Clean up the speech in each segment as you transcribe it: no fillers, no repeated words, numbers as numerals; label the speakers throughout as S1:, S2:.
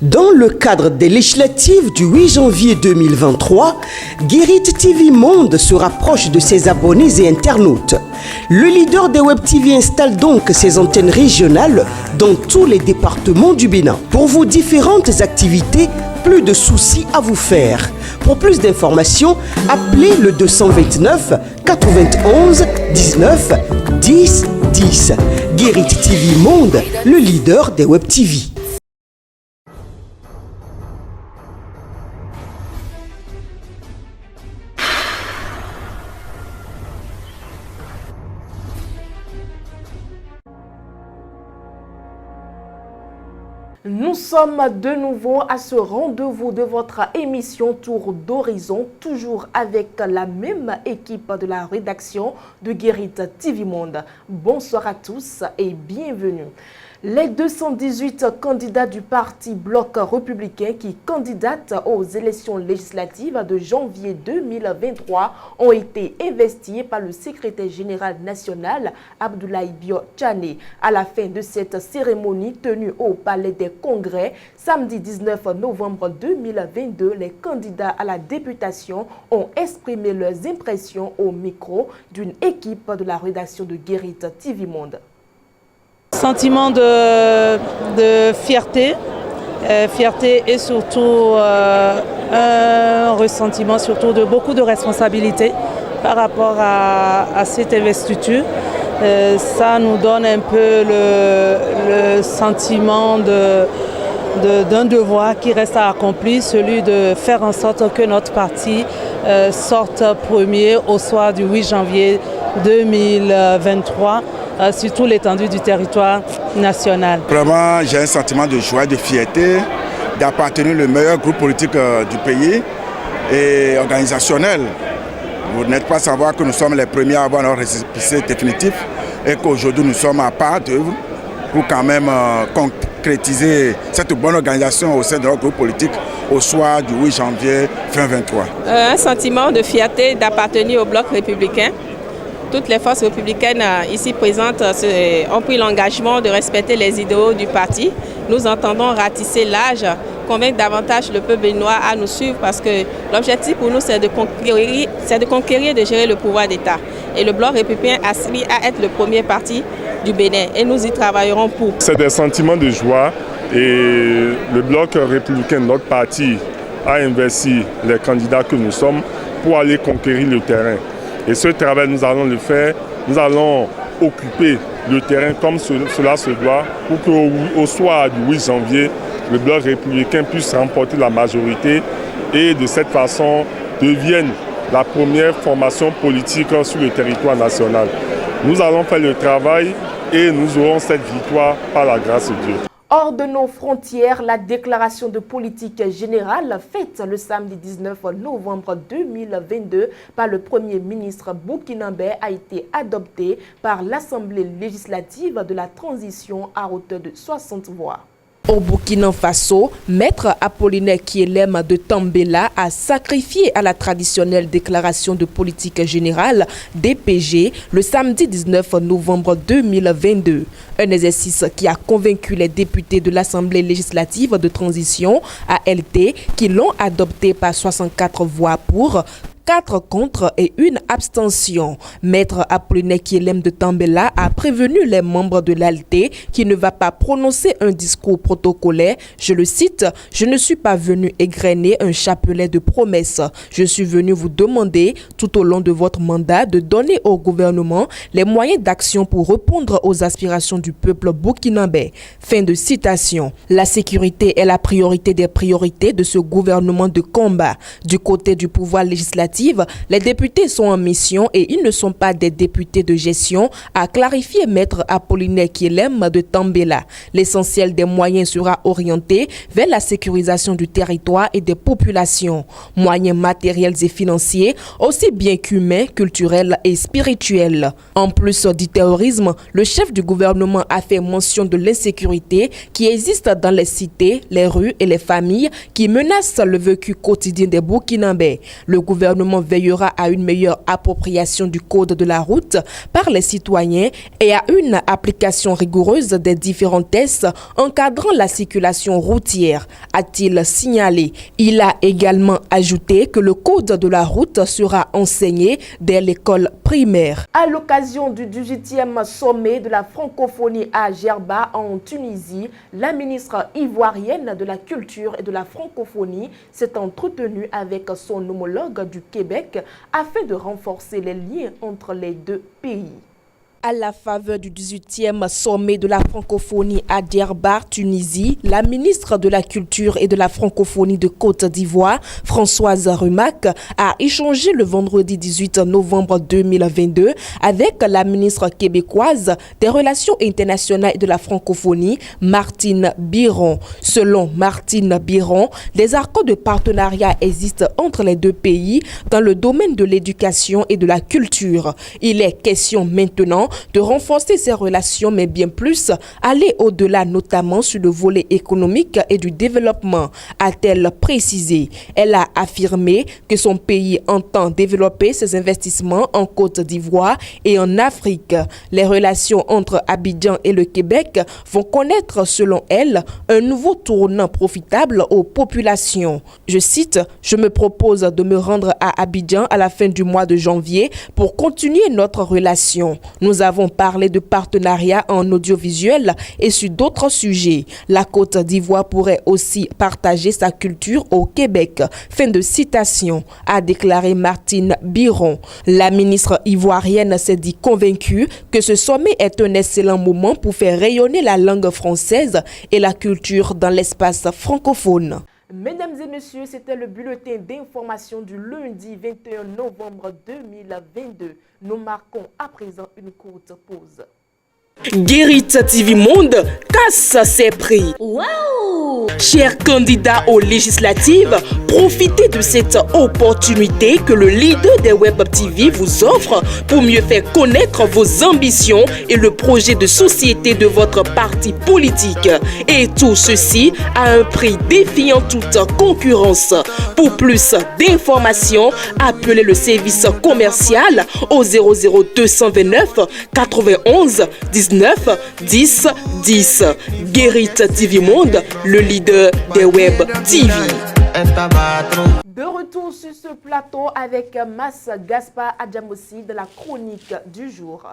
S1: Dans le cadre des législatives du 8 janvier 2023, Guérit TV Monde se rapproche de ses abonnés et internautes. Le leader des Web TV installe donc ses antennes régionales dans tous les départements du Bénin. Pour vos différentes activités, plus de soucis à vous faire. Pour plus d'informations, appelez le 229 91 19 10 10. Guérit TV Monde, le leader des Web TV.
S2: Nous sommes de nouveau à ce rendez-vous de votre émission Tour d'Horizon, toujours avec la même équipe de la rédaction de Guérit TV Monde. Bonsoir à tous et bienvenue. Les 218 candidats du parti Bloc républicain qui candidatent aux élections législatives de janvier 2023 ont été investis par le secrétaire général national Abdoulaye Bio Tchane. À la fin de cette cérémonie tenue au Palais des Congrès, samedi 19 novembre 2022, les candidats à la députation ont exprimé leurs impressions au micro d'une équipe de la rédaction de Guérit TV Monde.
S3: Sentiment de fierté, et surtout un ressentiment surtout de beaucoup de responsabilités par rapport à cette investiture. Ça nous donne un peu le sentiment d'un devoir qui reste à accomplir, celui de faire en sorte que notre parti sorte premier au soir du 8 janvier 2023. Sur toute l'étendue du territoire national.
S4: Vraiment, j'ai un sentiment de joie, de fierté d'appartenir au meilleur groupe politique du pays et organisationnel. Vous n'êtes pas à savoir que nous sommes les premiers à avoir notre récépissé définitif et qu'aujourd'hui nous sommes à part d'œuvre pour quand même concrétiser cette bonne organisation au sein de notre groupe politique au soir du 8 janvier 2023.
S5: Un sentiment de fierté d'appartenir au Bloc républicain. Toutes les forces républicaines ici présentes ont pris l'engagement de respecter les idéaux du parti. Nous entendons ratisser l'âge, convaincre davantage le peuple béninois à nous suivre parce que l'objectif pour nous c'est de conquérir et de gérer le pouvoir d'État. Et le Bloc républicain aspire à être le premier parti du Bénin et nous y travaillerons pour.
S6: C'est des sentiments de joie et le Bloc républicain, notre parti, a investi les candidats que nous sommes pour aller conquérir le terrain. Et ce travail, nous allons le faire, nous allons occuper le terrain comme cela se doit pour qu'au soir du 8 janvier, le Bloc républicain puisse remporter la majorité et de cette façon devienne la première formation politique sur le territoire national. Nous allons faire le travail et nous aurons cette victoire par la grâce de Dieu.
S2: Hors de nos frontières, la déclaration de politique générale faite le samedi 19 novembre 2022 par le Premier ministre burkinabé a été adoptée par l'Assemblée législative de la transition à hauteur de 60 voix. Au Burkina Faso, Maître Apollinaire Kielem de Tambela a sacrifié à la traditionnelle déclaration de politique générale DPG le samedi 19 novembre 2022. Un exercice qui a convaincu les députés de l'Assemblée législative de transition ALT qui l'ont adopté par 64 voix pour, 4 contre et 1 abstention. Maître Apollinaire Kielem de Tambela a prévenu les membres de l'ALT qui ne va pas prononcer un discours protocolaire. Je le cite, « Je ne suis pas venu égrener un chapelet de promesses. Je suis venu vous demander tout au long de votre mandat de donner au gouvernement les moyens d'action pour répondre aux aspirations du peuple burkinabé. » Fin de citation. La sécurité est la priorité des priorités de ce gouvernement de combat. Du côté du pouvoir législatif, les députés sont en mission et ils ne sont pas des députés de gestion, a clarifié Maître Apollinaire Kielem de Tambela. L'essentiel des moyens sera orienté vers la sécurisation du territoire et des populations. Moyens matériels et financiers, aussi bien qu'humains, culturels et spirituels. En plus du terrorisme, le chef du gouvernement a fait mention de l'insécurité qui existe dans les cités, les rues et les familles qui menacent le vécu quotidien des Burkinabés. Le gouvernement gouvernement veillera à une meilleure appropriation du code de la route par les citoyens et à une application rigoureuse des différents tests encadrant la circulation routière, a-t-il signalé. Il a également ajouté que le code de la route sera enseigné dès l'école primaire. À l'occasion du 18e sommet de la francophonie à Djerba en Tunisie, la ministre ivoirienne de la Culture et de la Francophonie s'est entretenue avec son homologue du Québec afin de renforcer les liens entre les deux pays. À la faveur du 18e sommet de la francophonie à Djerba, Tunisie, la ministre de la Culture et de la Francophonie de Côte d'Ivoire, Françoise Rumac, a échangé le vendredi 18 novembre 2022 avec la ministre québécoise des Relations internationales et de la Francophonie, Martine Biron. Selon Martine Biron, des accords de partenariat existent entre les deux pays dans le domaine de l'éducation et de la culture. Il est question maintenant de renforcer ces relations, mais bien plus, aller au-delà, notamment sur le volet économique et du développement, a-t-elle précisé. Elle a affirmé que son pays entend développer ses investissements en Côte d'Ivoire et en Afrique. Les relations entre Abidjan et le Québec vont connaître, selon elle, un nouveau tournant profitable aux populations. Je cite, « Je me propose de me rendre à Abidjan à la fin du mois de janvier pour continuer notre relation. Nous avons parlé de partenariat en audiovisuel et sur d'autres sujets. La Côte d'Ivoire pourrait aussi partager sa culture au Québec. » Fin de citation, a déclaré Martine Biron. La ministre ivoirienne s'est dit convaincue que ce sommet est un excellent moment pour faire rayonner la langue française et la culture dans l'espace francophone. Mesdames et messieurs, c'était le bulletin d'information du lundi 21 novembre 2022. Nous marquons à présent une courte pause. Guérit TV Monde casse ses prix. Wow! Chers candidats aux législatives, profitez de cette opportunité que le leader des Web TV vous offre pour mieux faire connaître vos ambitions et le projet de société de votre parti politique. Et tout ceci à un prix défiant toute concurrence. Pour plus d'informations, appelez le service commercial au 00229 91 19 10 10. Guérit TV Monde, le leader des Web TV. De retour sur ce plateau avec Mas Gaspard Adjamossi de la chronique du jour.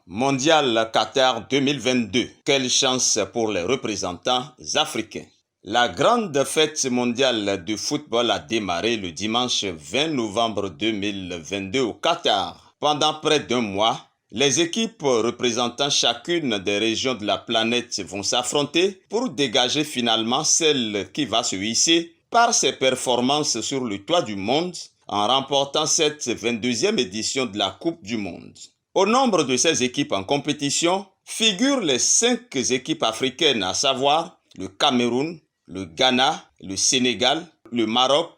S7: Mondial Qatar 2022. Quelle chance pour les représentants africains. La grande fête mondiale de football a démarré le dimanche 20 novembre 2022 au Qatar. Pendant près d'un mois, les équipes représentant chacune des régions de la planète vont s'affronter pour dégager finalement celle qui va se hisser par ses performances sur le toit du monde en remportant cette 22e édition de la Coupe du Monde. Au nombre de ces équipes en compétition figurent les 5 équipes africaines, à savoir le Cameroun, le Ghana, le Sénégal, le Maroc,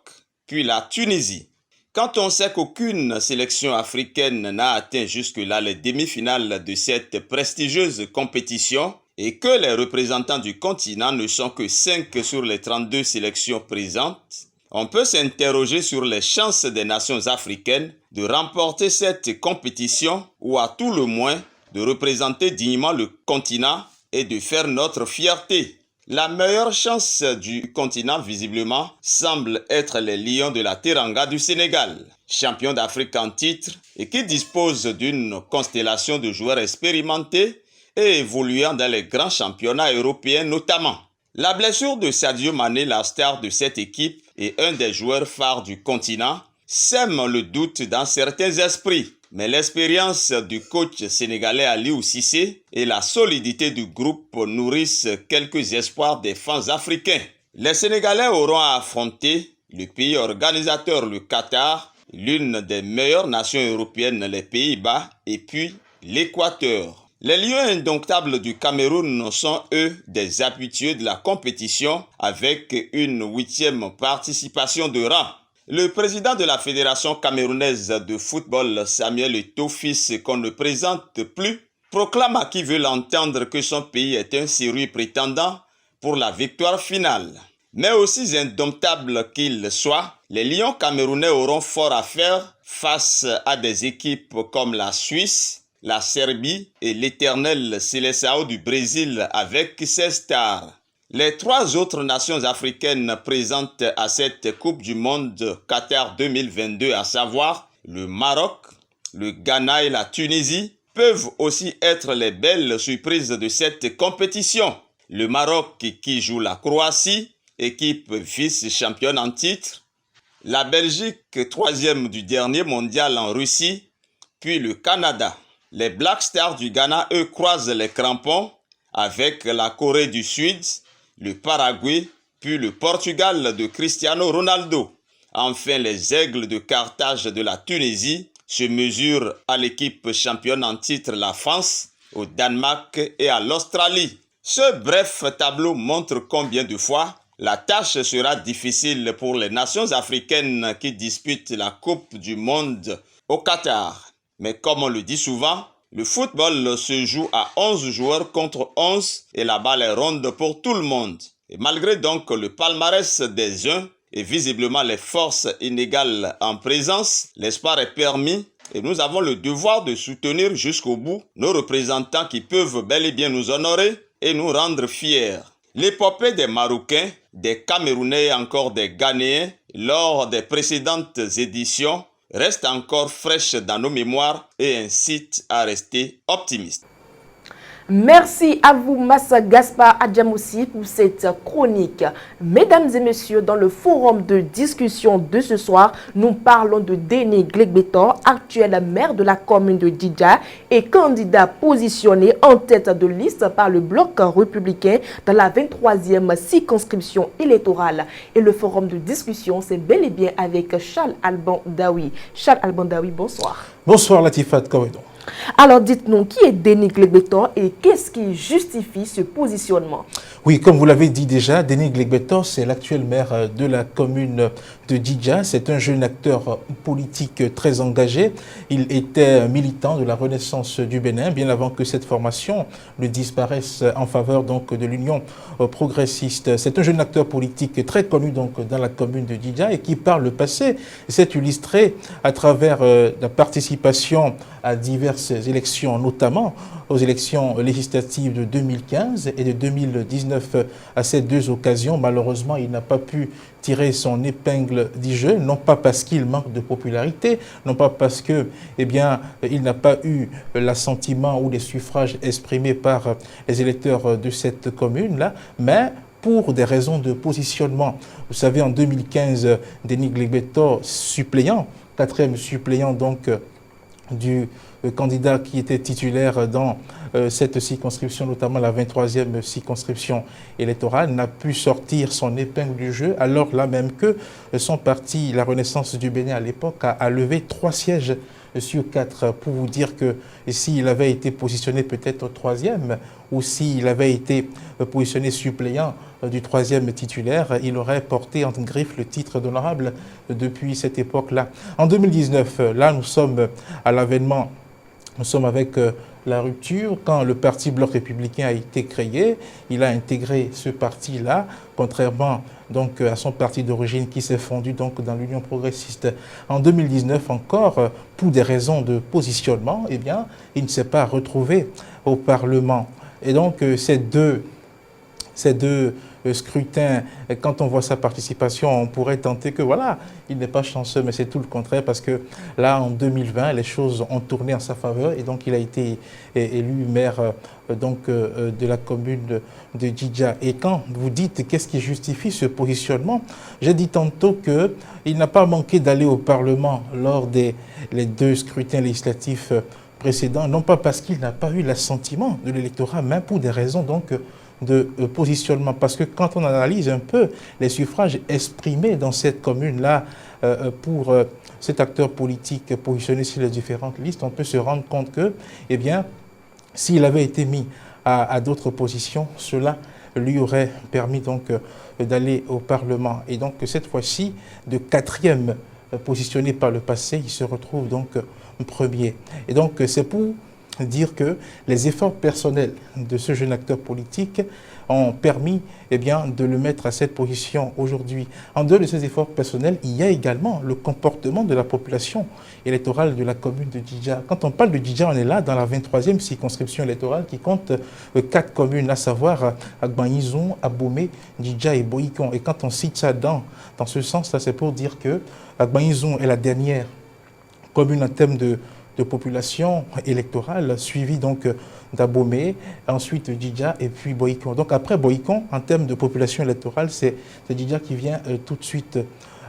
S7: puis la Tunisie. Quand on sait qu'aucune sélection africaine n'a atteint jusque-là les demi-finales de cette prestigieuse compétition et que les représentants du continent ne sont que 5 sur les 32 sélections présentes, on peut s'interroger sur les chances des nations africaines de remporter cette compétition ou à tout le moins de représenter dignement le continent et de faire notre fierté. La meilleure chance du continent, visiblement, semble être les Lions de la Teranga du Sénégal, champion d'Afrique en titre et qui dispose d'une constellation de joueurs expérimentés et évoluant dans les grands championnats européens notamment. La blessure de Sadio Mané, la star de cette équipe et un des joueurs phares du continent, sème le doute dans certains esprits. Mais l'expérience du coach sénégalais Aliou Cissé et la solidité du groupe nourrissent quelques espoirs des fans africains. Les Sénégalais auront à affronter le pays organisateur, le Qatar, l'une des meilleures nations européennes, les Pays-Bas, et puis l'Équateur. Les Lions indomptables du Cameroun sont eux des habitués de la compétition avec une 8e participation de rang. Le président de la Fédération camerounaise de football, Samuel Eto'o, fils qu'on ne présente plus, proclame à qui veut l'entendre que son pays est un sérieux prétendant pour la victoire finale. Mais aussi indomptables qu'ils soient, les Lions camerounais auront fort à faire face à des équipes comme la Suisse, la Serbie et l'éternel Seleção du Brésil avec ses stars. Les 3 autres nations africaines présentes à cette Coupe du Monde Qatar 2022, à savoir le Maroc, le Ghana et la Tunisie, peuvent aussi être les belles surprises de cette compétition. Le Maroc qui joue la Croatie, équipe vice-championne en titre, la Belgique, 3e du dernier mondial en Russie, puis le Canada. Les Black Stars du Ghana, eux, croisent les crampons avec la Corée du Sud, le Paraguay, puis le Portugal de Cristiano Ronaldo. Enfin, les Aigles de Carthage de la Tunisie se mesurent à l'équipe championne en titre, la France, au Danemark et à l'Australie. Ce bref tableau montre combien de fois la tâche sera difficile pour les nations africaines qui disputent la Coupe du Monde au Qatar. Mais comme on le dit souvent, le football se joue à 11 joueurs contre 11 et la balle est ronde pour tout le monde. Et malgré donc le palmarès des uns et visiblement les forces inégales en présence, l'espoir est permis et nous avons le devoir de soutenir jusqu'au bout nos représentants qui peuvent bel et bien nous honorer et nous rendre fiers. L'épopée des Marocains, des Camerounais et encore des Ghanéens lors des précédentes éditions reste encore fraîche dans nos mémoires et incite à rester optimistes.
S2: Merci à vous, Massa Gaspard Adjamoussi, pour cette chronique. Mesdames et messieurs, dans le forum de discussion de ce soir, nous parlons de Denis Glegbetor, actuel maire de la commune de Djidja et candidat positionné en tête de liste par le bloc républicain dans la 23e circonscription électorale. Et le forum de discussion, c'est bel et bien avec Charles Alban Daoui. Charles Alban Daoui, bonsoir.
S8: Bonsoir Latifat Kawedo.
S2: Alors dites-nous, qui est Denis Glegbetor et qu'est-ce qui justifie ce positionnement?
S8: Oui, comme vous l'avez dit déjà, Denis Glegbetor, c'est l'actuel maire de la commune de Djidja. C'est un jeune acteur politique très engagé. Il était militant de la Renaissance du Bénin, bien avant que cette formation ne disparaisse en faveur donc de l'Union progressiste. C'est un jeune acteur politique très connu donc dans la commune de Djidja et qui, par le passé, s'est illustré à travers la participation à diverses élections, notamment aux élections législatives de 2015 et de 2019. À ces 2 occasions, malheureusement, il n'a pas pu tirer son épingle du jeu, non pas parce qu'il manque de popularité, non pas parce que, eh bien, il n'a pas eu l'assentiment ou les suffrages exprimés par les électeurs de cette commune-là, mais pour des raisons de positionnement. Vous savez, en 2015, Denis Glegbetor, suppléant, 4e suppléant donc du candidat qui était titulaire dans cette circonscription, notamment la 23e circonscription électorale, n'a pu sortir son épingle du jeu, alors là même que son parti, la Renaissance du Bénin à l'époque, a levé 3 sièges sur 4, pour vous dire que s'il avait été positionné peut-être au 3e ou s'il avait été positionné suppléant du 3e titulaire, il aurait porté en griffe le titre d'honorable depuis cette époque-là. En 2019, là nous sommes à l'avènement, nous sommes avec la rupture. Quand le parti Bloc républicain a été créé, il a intégré ce parti-là, contrairement donc à son parti d'origine qui s'est fondu donc dans l'Union progressiste. En 2019 encore, pour des raisons de positionnement, eh bien, il ne s'est pas retrouvé au Parlement. Et donc ces deux scrutin, quand on voit sa participation, on pourrait tenter que voilà, il n'est pas chanceux, mais c'est tout le contraire parce que là, en 2020, les choses ont tourné en sa faveur et donc il a été élu maire donc, de la commune de Djidja. Et quand vous dites qu'est-ce qui justifie ce positionnement, j'ai dit tantôt qu'il n'a pas manqué d'aller au Parlement lors des les 2 scrutins législatifs précédents, non pas parce qu'il n'a pas eu l'assentiment de l'électorat, mais pour des raisons donc de positionnement. Parce que quand on analyse un peu les suffrages exprimés dans cette commune-là pour cet acteur politique positionné sur les différentes listes, on peut se rendre compte que, eh bien, s'il avait été mis à d'autres positions, cela lui aurait permis donc d'aller au Parlement. Et donc cette fois-ci, de 4e positionné par le passé, il se retrouve donc premier. Et donc c'est pour dire que les efforts personnels de ce jeune acteur politique ont permis de le mettre à cette position aujourd'hui. En dehors de ces efforts personnels, il y a également le comportement de la population électorale de la commune de Djidja. Quand on parle de Djidja, on est là dans la 23e circonscription électorale qui compte 4 communes, à savoir Agbanizon, Abomey, Djidja et Boïkon. Et quand on cite ça dans ce sens-là, c'est pour dire que Agbanizon est la dernière commune en termes de population électorale, suivie donc d'Abomey, ensuite Djidja et puis Boïkon. Donc après Boïkon, en termes de population électorale, c'est Djidja qui vient tout de suite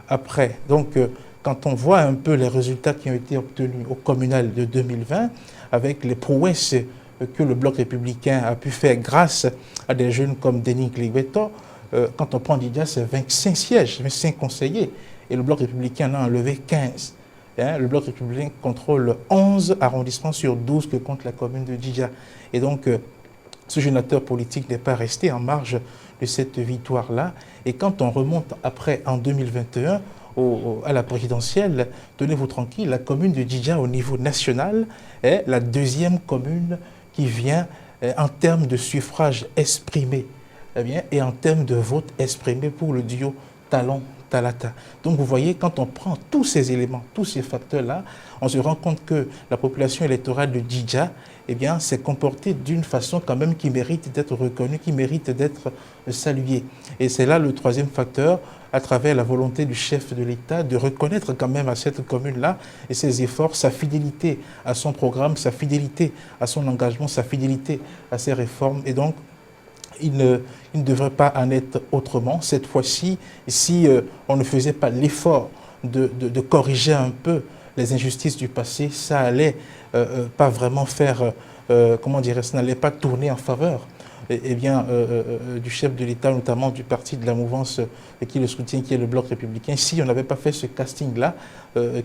S8: après. Donc quand on voit un peu les résultats qui ont été obtenus au communal de 2020, avec les prouesses que le Bloc républicain a pu faire grâce à des jeunes comme Denis Glegbeto, quand on prend Djidja, c'est 25 sièges, 25 conseillers, et le Bloc républicain en a enlevé 15. Le Bloc républicain contrôle 11 arrondissements sur 12 que compte la commune de Djidja. Et donc, ce jeune acteur politique n'est pas resté en marge de cette victoire-là. Et quand on remonte après, en 2021, à la présidentielle, tenez-vous tranquille, la commune de Djidja au niveau national est la deuxième commune qui vient en termes de suffrage exprimé et en termes de vote exprimé pour le duo Talon-Talata. Donc vous voyez, quand on prend tous ces éléments, tous ces facteurs-là, on se rend compte que la population électorale de Djidja s'est comportée d'une façon quand même qui mérite d'être reconnue, qui mérite d'être saluée. Et c'est là le troisième facteur, à travers la volonté du chef de l'État de reconnaître quand même à cette commune-là et ses efforts, sa fidélité à son programme, sa fidélité à son engagement, sa fidélité à ses réformes. Et donc, il ne devrait pas en être autrement. Cette fois-ci, si on ne faisait pas l'effort de corriger un peu les injustices du passé, ça allait pas vraiment faire, ça n'allait pas tourner en faveur du chef de l'État, notamment du parti de la mouvance qui le soutient, qui est le Bloc républicain. Si on n'avait pas fait ce casting-là,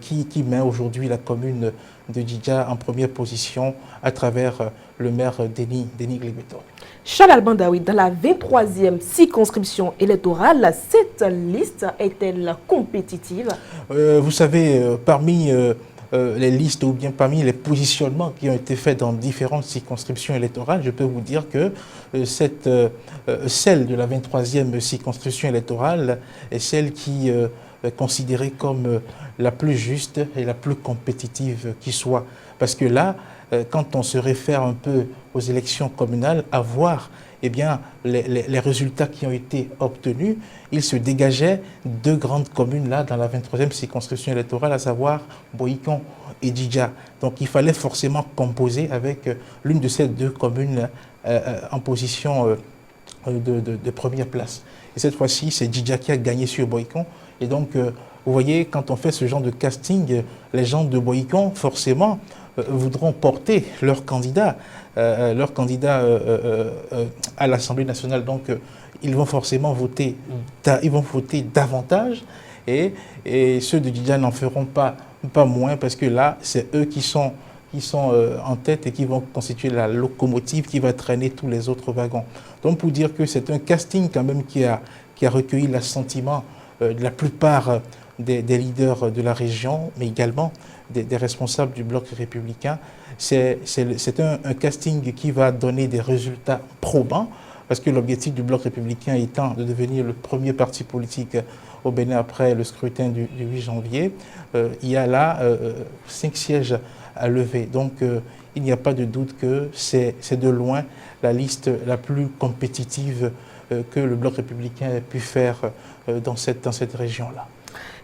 S8: qui met aujourd'hui la commune de Djidja en première position à travers le maire Denis Glegbeto.
S2: Charles Albandaoui, dans la 23e circonscription électorale, cette liste est-elle compétitive?
S8: Vous savez, parmi les listes ou bien parmi les positionnements qui ont été faits dans différentes circonscriptions électorales, je peux vous dire que celle de la 23e circonscription électorale est celle qui est considérée comme la plus juste et la plus compétitive qui soit. Parce que là, quand on se réfère un peu aux élections communales, à voir les résultats qui ont été obtenus, il se dégageait 2 grandes communes là dans la 23e circonscription électorale, à savoir Boïkon et Djidja. Donc il fallait forcément composer avec l'une de ces 2 communes en position de première place. Et cette fois-ci, c'est Djidja qui a gagné sur Boïkon. Et donc, vous voyez, quand on fait ce genre de casting, les gens de Boïkon, forcément, voudront porter leur candidat à l'Assemblée nationale. Donc, ils vont forcément voter davantage et ceux de Djidja n'en feront pas moins parce que là, c'est eux qui sont en tête et qui vont constituer la locomotive qui va traîner tous les autres wagons. Donc, pour dire que c'est un casting quand même qui a recueilli l'assentiment de la plupart des leaders de la région, mais également des responsables du Bloc républicain. C'est un casting qui va donner des résultats probants, parce que l'objectif du Bloc républicain étant de devenir le premier parti politique au Bénin après le scrutin du 8 janvier, il y a là 5 sièges à lever. Donc il n'y a pas de doute que c'est de loin la liste la plus compétitive que le Bloc républicain ait pu faire dans cette région-là.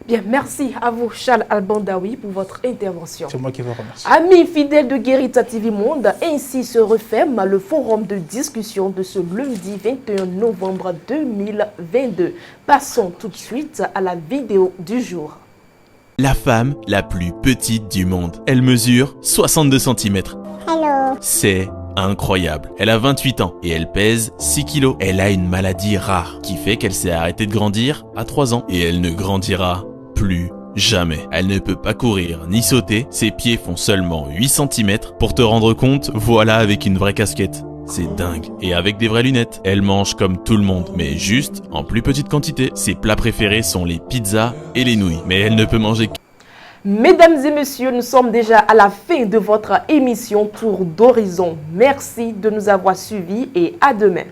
S2: Bien, merci à vous, Charles Albandaoui, pour votre intervention.
S8: C'est moi qui vous remercie.
S2: Amis fidèles de Guérita TV Monde, ainsi se referme le forum de discussion de ce lundi 21 novembre 2022. Passons tout de suite à la vidéo du jour.
S9: La femme la plus petite du monde. Elle mesure 62 cm.
S10: Hello.
S9: C'est incroyable. Elle a 28 ans et elle pèse 6 kilos. Elle a une maladie rare qui fait qu'elle s'est arrêtée de grandir à 3 ans et elle ne grandira plus jamais. Elle ne peut pas courir ni sauter. Ses pieds font seulement 8 cm. Pour te rendre compte, voilà avec une vraie casquette. C'est dingue. Et avec des vraies lunettes. Elle mange comme tout le monde, mais juste en plus petite quantité. Ses plats préférés sont les pizzas et les nouilles. Mais elle ne peut manger
S2: Mesdames et messieurs, nous sommes déjà à la fin de votre émission Tour d'Horizon. Merci de nous avoir suivis et à demain.